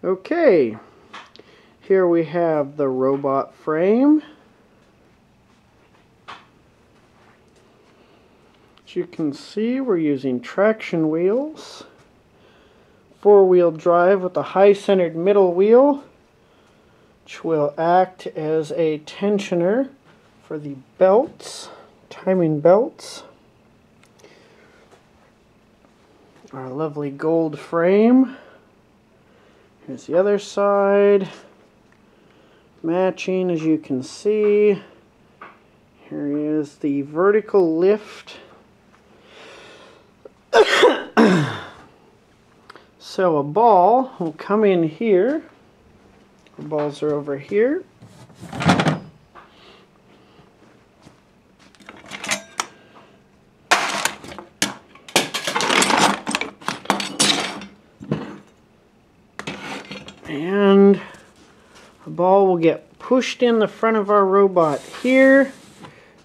Okay, here we have the robot frame. As you can see, we're using traction wheels, four-wheel drive with a high-centered middle wheel, which will act as a tensioner for the belts, timing belts. Our lovely gold frame. Here's the other side, matching as you can see. Here is the vertical lift. So a ball will come in here. The balls are over here. And the ball will get pushed in the front of our robot here,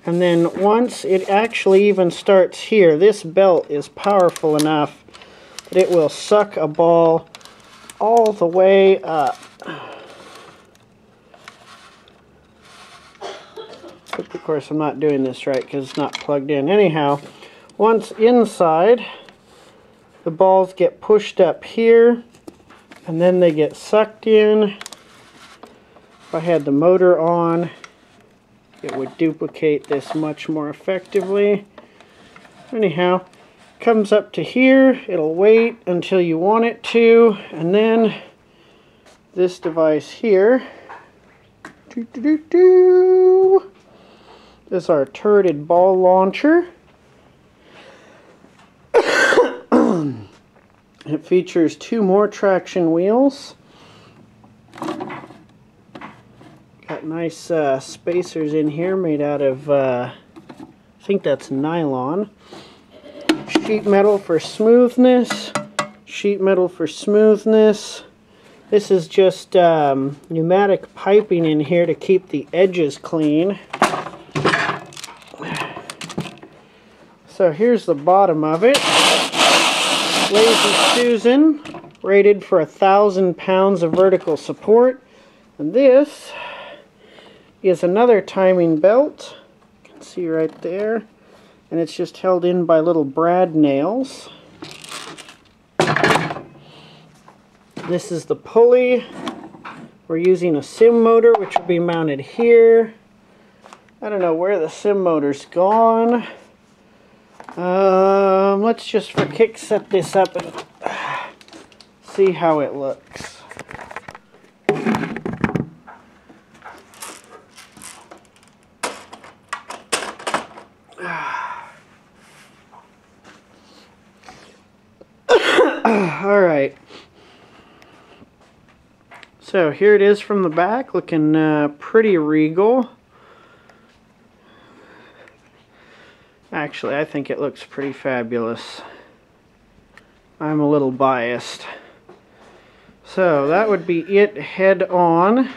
and then once it actually even starts here, this belt is powerful enough that it will suck a ball all the way up. Of course, I'm not doing this right because it's not plugged in. Anyhow, once inside, the balls get pushed up here, and then they get sucked in. If I had the motor on, it would duplicate this much more effectively. Anyhow, comes up to here, it'll wait until you want it to, and then this device here is our turreted ball launcher. It features two more traction wheels. Got nice spacers in here made out of, I think that's nylon. Sheet metal for smoothness. Sheet metal for smoothness. This is just pneumatic piping in here to keep the edges clean. So here's the bottom of it. Lazy Susan, rated for 1,000 pounds of vertical support. And this is another timing belt. You can see right there. And it's just held in by little brad nails. This is the pulley. We're using a sim motor, which will be mounted here. I don't know where the sim motor's gone. Let's just for kicks set this up and see how it looks. Alright. So here it is from the back, looking pretty regal. Actually, I think it looks pretty fabulous. I'm a little biased. So that would be it head on.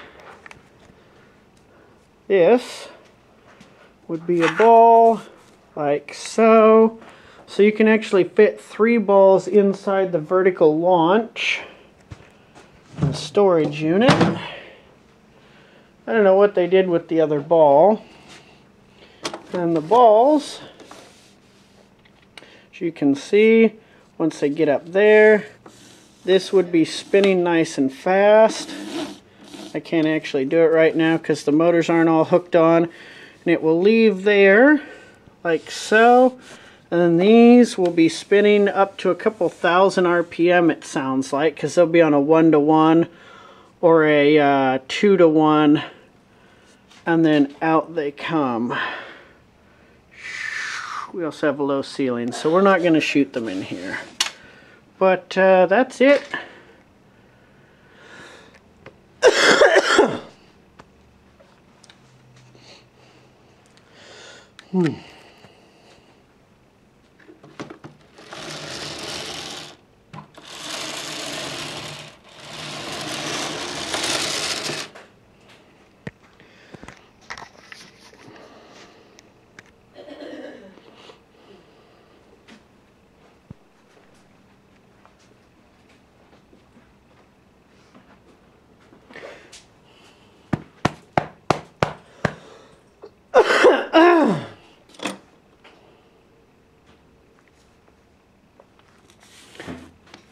This would be a ball like so. So you can actually fit 3 balls inside the vertical launch and storage unit. I don't know what they did with the other ball. And the balls, as you can see, once they get up there, this would be spinning nice and fast. I can't actually do it right now because the motors aren't all hooked on. And it will leave there like so. And then these will be spinning up to a couple thousand RPM, it sounds like, because they'll be on a 1-to-1 or a 2-to-1. And then out they come. We also have a low ceiling, so we're not going to shoot them in here. But that's it.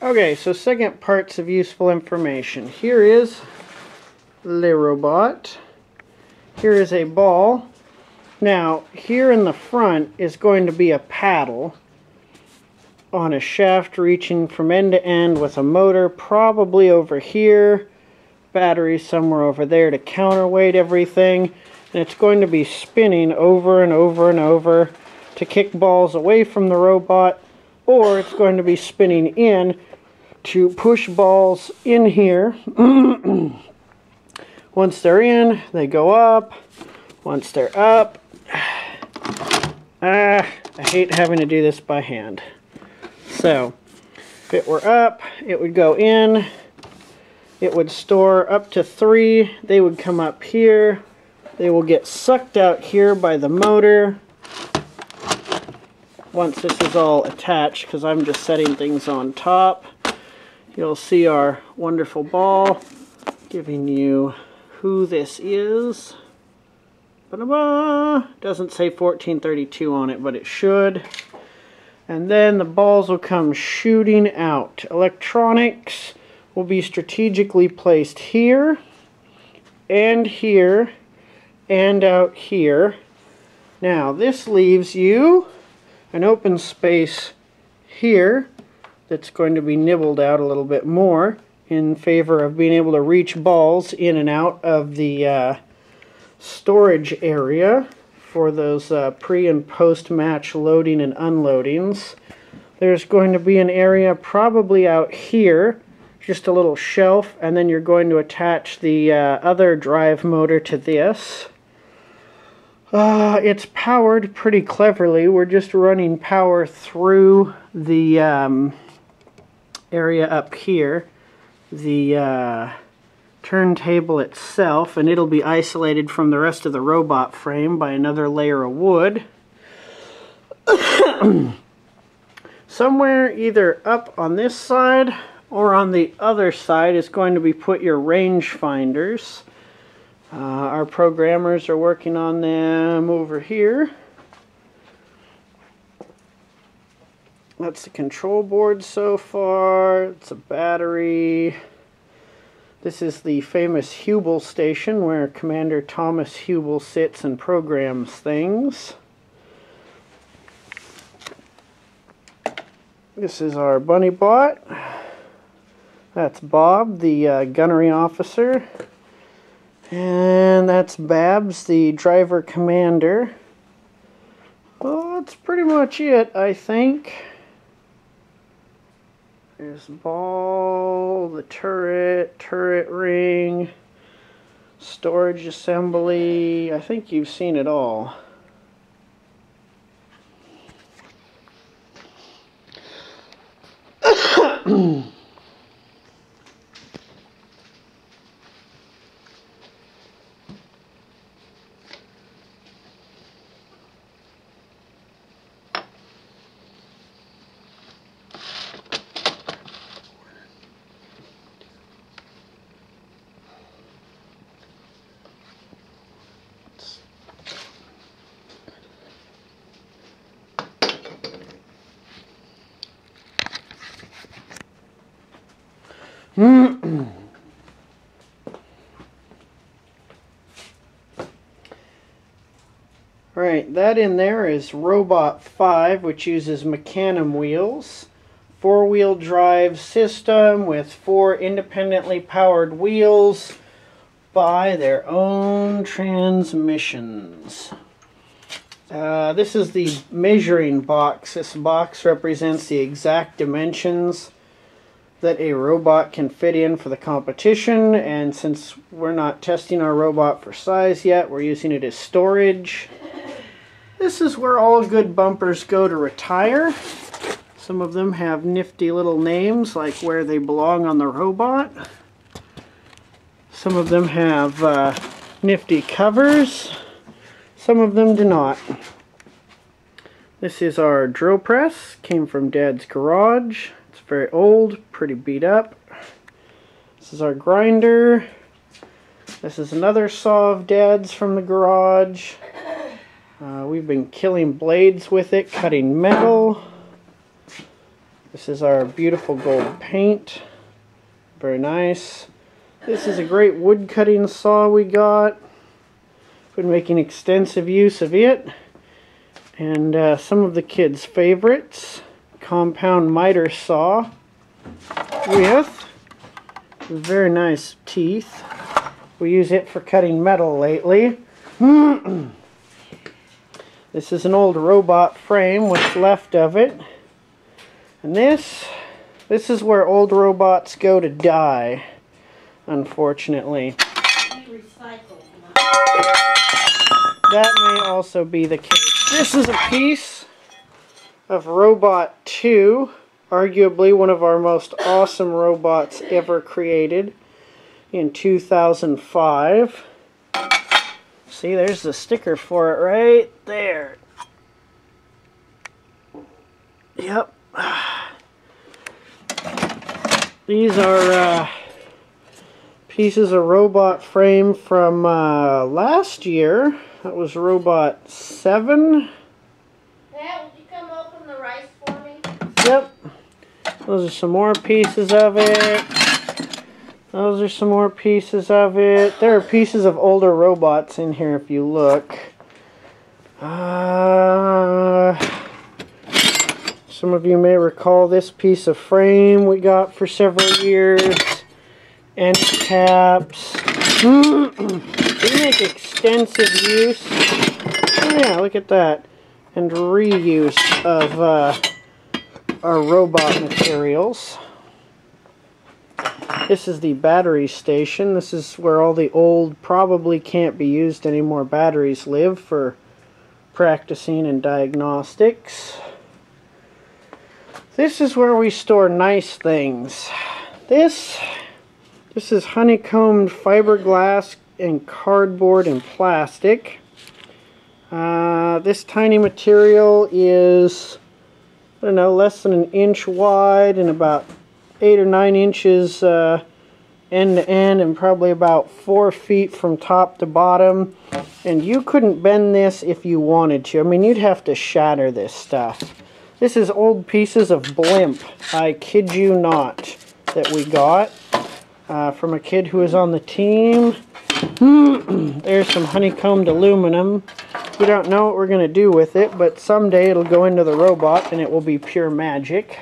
Okay, so second parts of useful information. Here is the robot. Here is a ball. Now, here in the front is going to be a paddle on a shaft reaching from end to end with a motor probably over here, battery somewhere over there to counterweight everything, and it's going to be spinning over and over and over to kick balls away from the robot, or it's going to be spinning in to push balls in here. Once they're in, they go up. Once they're up, I hate having to do this by hand. So, if it were up, it would go in, it would store up to 3, they would come up here, they will get sucked out here by the motor. Once this is all attached, because I'm just setting things on top, you'll see our wonderful ball, giving you who this is. Ba-da-ba! Doesn't say 1432 on it, but it should. And then the balls will come shooting out. Electronics will be strategically placed here, and here, and out here. Now, this leaves you an open space here that's going to be nibbled out a little bit more in favor of being able to reach balls in and out of the storage area for those pre- and post-match loading and unloadings. There's going to be an area probably out here, just a little shelf, and then you're going to attach the other drive motor to this. It's powered pretty cleverly. We're just running power through the area up here, the turntable itself, and it'll be isolated from the rest of the robot frame by another layer of wood. Somewhere either up on this side or on the other side is going to be put your range finders. Our programmers are working on them over here. That's the control board so far. It's a battery. This is the famous Hubel station where Commander Thomas Hubel sits and programs things. This is our bunny bot. That's Bob, the gunnery officer. And that's Babs, the driver commander. Well, that's pretty much it, I think. There's the ball, the turret ring, storage assembly. I think you've seen it all. Alright, that in there is Robot 5, which uses Mecanum wheels. 4-wheel drive system with 4 independently powered wheels by their own transmissions. This is the measuring box. This box represents the exact dimensions that a robot can fit in for the competition, and since we're not testing our robot for size yet, we're using it as storage. This is where all good bumpers go to retire. Some of them have nifty little names like where they belong on the robot. Some of them have nifty covers. Some of them do not. This is our drill press. Came from Dad's garage. It's very old, pretty beat up. This is our grinder. This is another saw of Dad's from the garage. We've been killing blades with it, cutting metal. This is our beautiful gold paint. Very nice. This is a great wood cutting saw we got. Been making extensive use of it. And some of the kids' favorites. Compound miter saw with very nice teeth. We use it for cutting metal lately. This is an old robot frame, what's left of it. And this is where old robots go to die, unfortunately. That may also be the case. This is a piece of Robot 2, arguably one of our most awesome robots ever created in 2005. See, there's the sticker for it right there. Yep. These are pieces of robot frame from last year. That was Robot 7. Dad, would you come open the rice for me? Yep. Those are some more pieces of it. Those are some more pieces of it. There are pieces of older robots in here if you look. Some of you may recall this piece of frame we got for several years. End caps. We make extensive use. Oh yeah, look at that. And reuse of our robot materials. This is the battery station. This is where all the old, probably can't be used anymore batteries live for practicing and diagnostics. This is where we store nice things. This is honeycombed fiberglass and cardboard and plastic. This tiny material is, I don't know, less than an inch wide and about 8 or 9 inches end to end, and probably about 4 feet from top to bottom. And you couldn't bend this if you wanted to. I mean, you'd have to shatter this stuff. This is old pieces of blimp, I kid you not, that we got from a kid who was on the team. There's some honeycombed aluminum. We don't know what we're going to do with it, but someday it'll go into the robot and it will be pure magic.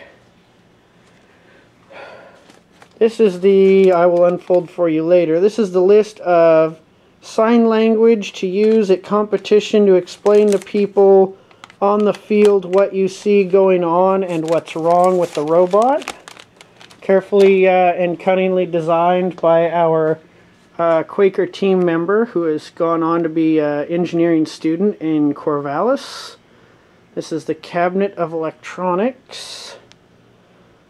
This is the, I will unfold for you later, this is the list of sign language to use at competition to explain to people on the field what you see going on and what's wrong with the robot. Carefully and cunningly designed by our Quaker team member who has gone on to be an engineering student in Corvallis. This is the cabinet of electronics.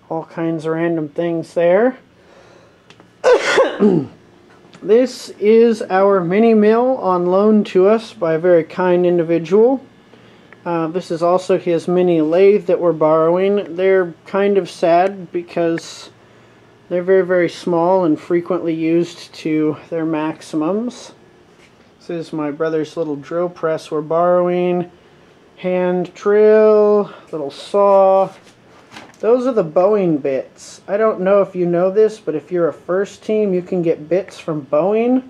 All kinds of random things there. This is our mini mill on loan to us by a very kind individual. This is also his mini lathe that we're borrowing. They're kind of sad because they're very, very small and frequently used to their maximums. This is my brother's little drill press we're borrowing. Hand drill, little saw. Those are the Boeing bits. I don't know if you know this, but if you're a first team, you can get bits from Boeing.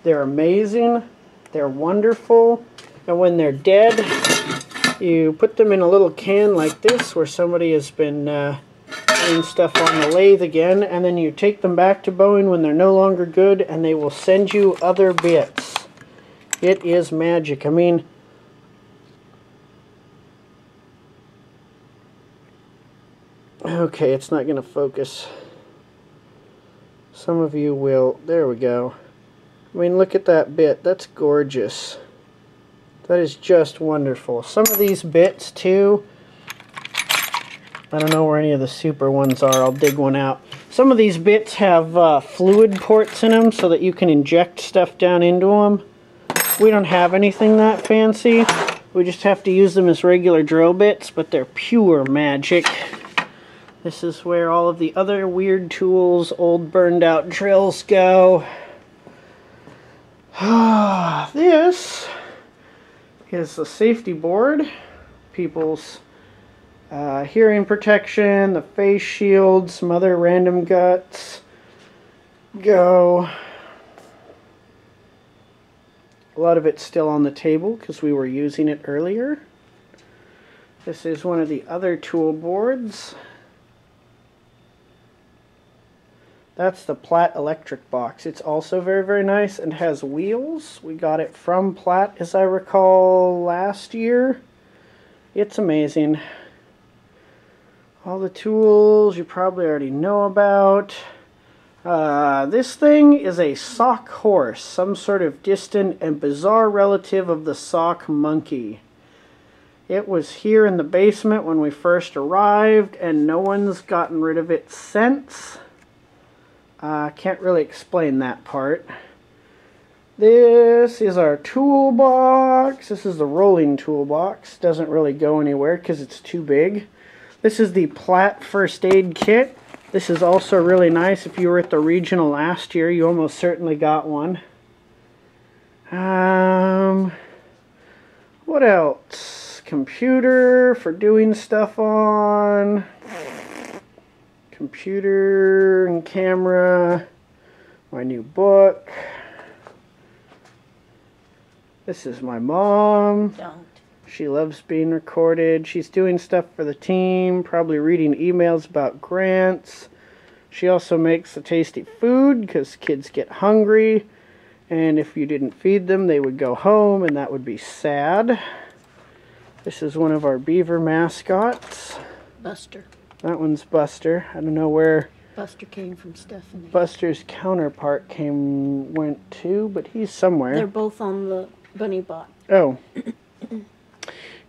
They're amazing. They're wonderful. And when they're dead, you put them in a little can like this where somebody has been doing stuff on the lathe again, and then you take them back to Boeing when they're no longer good, and they will send you other bits. It is magic. I mean, okay, it's not going to focus. Some of you will. There we go. I mean, look at that bit. That's gorgeous. That is just wonderful. Some of these bits, too, I don't know where any of the super ones are. I'll dig one out. Some of these bits have fluid ports in them so that you can inject stuff down into them. We don't have anything that fancy. We just have to use them as regular drill bits, but they're pure magic. This is where all of the other weird tools, old burned out drills go. This is the safety board. People's Hearing protection, the face shield, some other random guts. Go. A lot of it's still on the table because we were using it earlier. This is one of the other tool boards. That's the Platt electric box. It's also very, very nice and has wheels. We got it from Platt, as I recall, last year. It's amazing. All the tools you probably already know about. This thing is a sock horse, some sort of distant and bizarre relative of the sock monkey. It was here in the basement when we first arrived, and no one's gotten rid of it since. Can't really explain that part. This is our toolbox. This is the rolling toolbox. Doesn't really go anywhere because it's too big. This is the Platt first aid kit. This is also really nice. If you were at the regional last year, you almost certainly got one. What else? Computer for doing stuff on. Computer and camera. My new book. This is my mom. Don't. She loves being recorded. She's doing stuff for the team, probably reading emails about grants. She also makes the tasty food because kids get hungry. And if you didn't feed them, they would go home, and that would be sad. This is one of our beaver mascots. Buster. That one's Buster. I don't know where Buster came from Stephanie. Buster's counterpart went to, but he's somewhere. They're both on the bunny bot. Oh.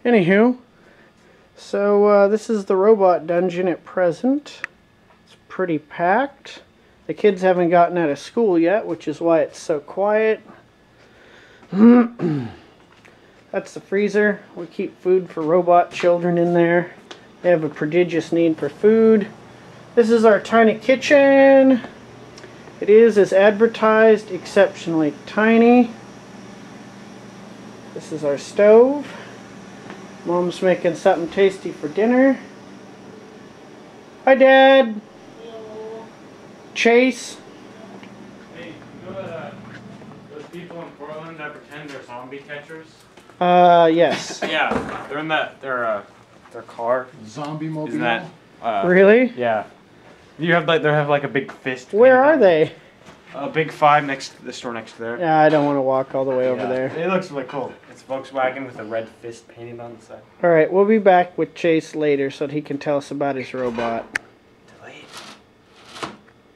Anywho, so this is the robot dungeon at present. It's pretty packed. The kids haven't gotten out of school yet, which is why it's so quiet. That's the freezer. We keep food for robot children in there. They have a prodigious need for food. This is our tiny kitchen. It is, as advertised, exceptionally tiny. This is our stove. Mom's making something tasty for dinner. Hi, Dad. Hello. Chase. Hey, you know those people in Portland that pretend they're zombie catchers? Yes. Yeah, they're in their car. Zombie mobile. Isn't that? Really? Yeah. They have like a big fist. Where are they? A big 5 next to the store next to there. Yeah, I don't want to walk all the way over Yeah. there. It looks really cool. It's Volkswagen with a red fist painted on the side. Alright, we'll be back with Chase later so that he can tell us about his robot.